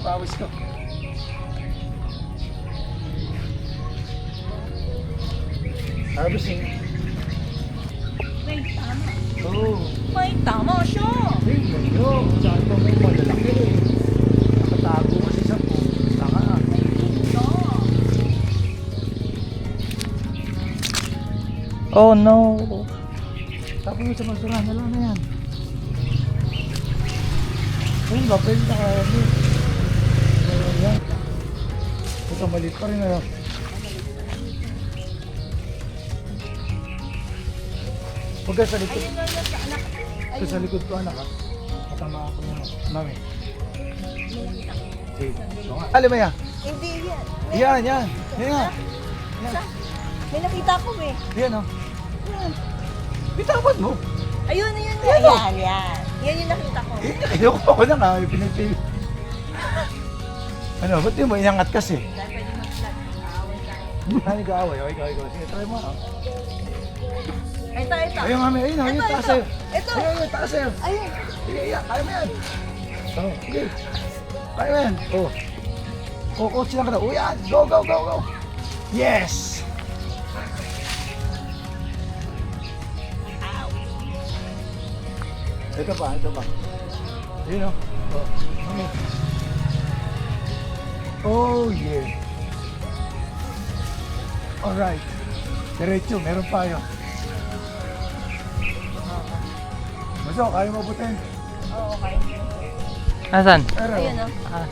pawis ko. Harvesting. May tama. Oo. May tama siya. Hey, ganyo. Saan pa mo malalaki eh. Nakatago kasi sa po. Saka. Oh no. Tapos mo sa masura na lang na yan. Ayun ba, pwede na kaya mo. Ayan. Ito, maliit pa rin na. Huwag ka sa likod. Ito sa likod ko, anak ha. Patama ako ng mami. Okay. Alam mo yan? Hindi yan. Yan, yan. Yan nga. Yan. May nakita ko eh. Yan o. Bitawan mo. Ayun, ayun. Yan, oh. Yan, yan. Yan yung nakita ko. Ayoko ako na nga. Pinipili. Ano, ba't di mo inangat kasi? Dahil pwede mag-vlog. Aaway tayo. Ay, ikaw. Sige, try mo. Ito, ito. Ayun, mami. Ayun, ayun. Ito, Taas ito. sa'yo. Ito. Ayun, ayun. Taas sa'yo. Ayun. Sige, iya. Kaya mo yan. Oh, sige. Kaya mo yan. Oh. Oh, coach lang ka na. Oh, yan. Go, go, go, go. Yes! Ito pa, ito pa. Ayun o. Oh, mami. Oh, yeah. Alright. Diretso, meron pa yun. Maso, kaya mo putin. Oo, okay. Asan? Pero, Ayun o. Ah.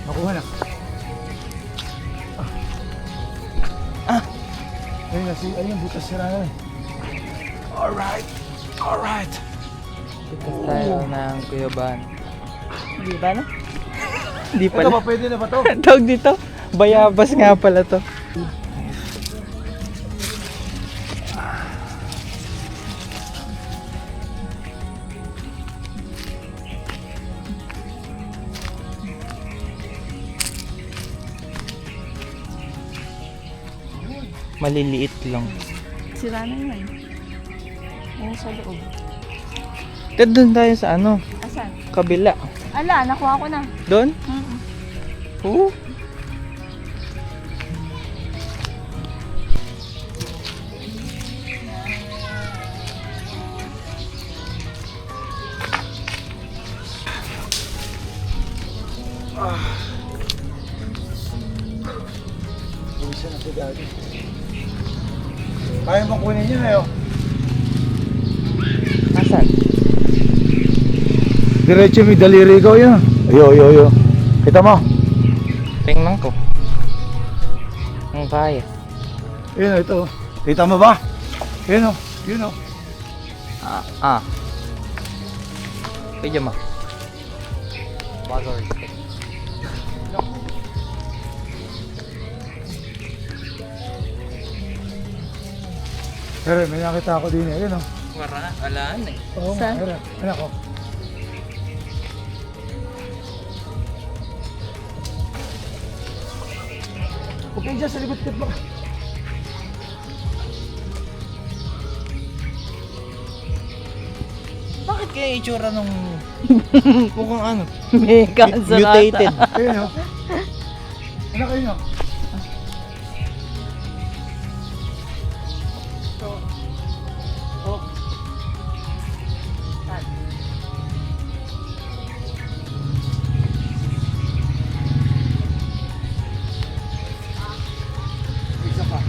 makuha na. Ayun na, ayun, butas sira na. Alright. Alright. Ito tayo ng kuyaban. Di ba no? Hindi Ito pala. ba, pwede na ba to? Tawag dito. Bayabas nga pala to. Maliliit lang. Sira na yun. Ayun sa loob. Ito doon tayo sa ano, Asan? kabila. Ala, nakuha ko na. Doon? Oo. Isa na ito dati. Kaya mo kunin yun eh. Asan? Diretso may daliri ko yun. Ayo. Kita mo? Tingnan ko. Ang kaya. Yun o, ito. Kita mo ba? Yun o. Yun o. Pwede mo. Bagay. Pero may nakita ako din eh. Yun o. Alaan eh. Oo, Saan? meron. Anak ko. Okay dyan sa likod mo. Bakit kaya itsura nung mukhang ano? May cancer Mutated. Ayun o. Anak ko yun o. Isa pa.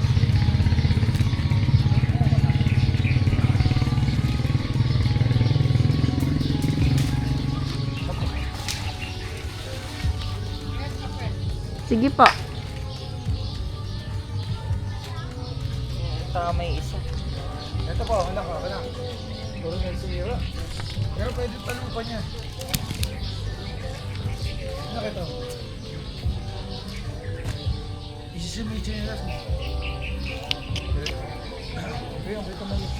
Sige po. Saka may isa. Ito po, anak ko, anak. Puro nga sira. Pero pwede tanong pa niya. Anak ito. Isisimil siya nila. Ayun, kita mo yun.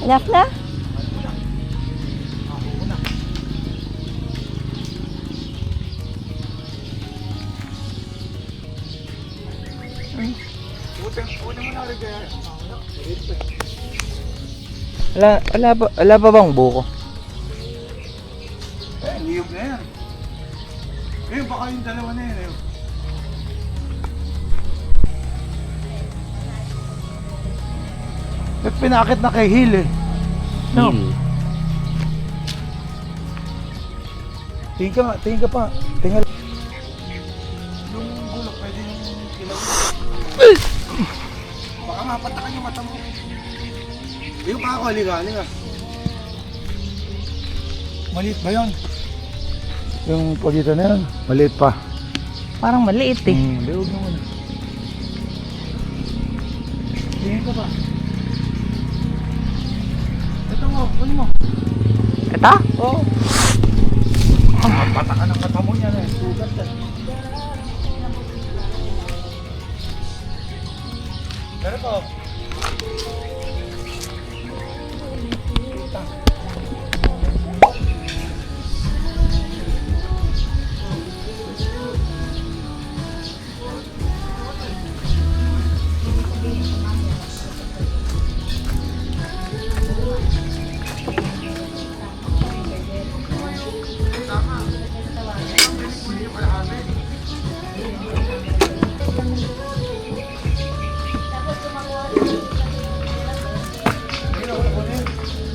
Enough na? Wala pa bang buko? Eh, niyog na yan. Eh, baka yung dalawa na yan. Eh. Eh, pinakit na kay Hill eh. No. Tingin ka pa. Tingin. Yung gulok, pwede yung kilaw. Baka mapatakan yung mata mo. Yung pa ako, halika. Maliit ba yun? Yung pagkita na yun, maliit pa. Parang maliit eh. Liog naman. Tingin ka pa. Ito mo, kunin mo. Ito? Oo. Patakan ang mata mo niyan eh. Sugat yan. Pero po.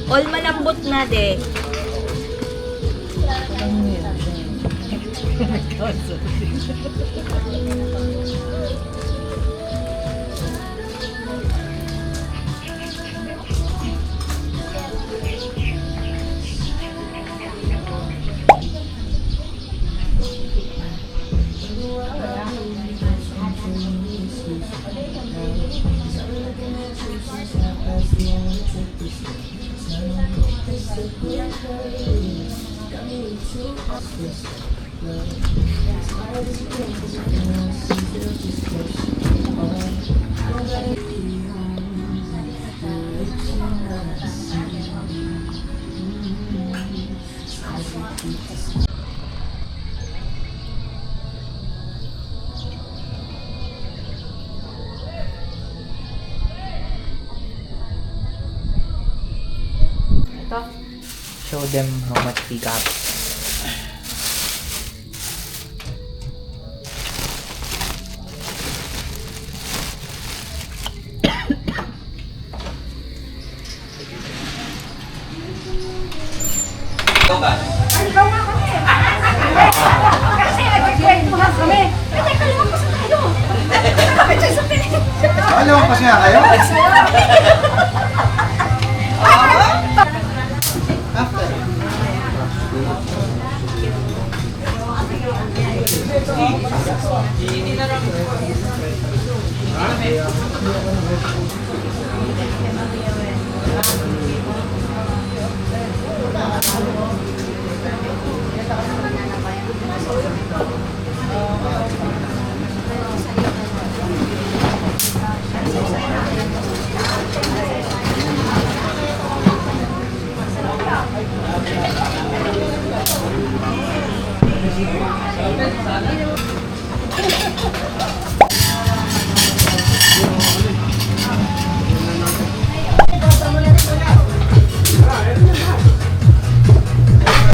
All malambot na de. Show them how much we got. Alam mo pa siya kayo?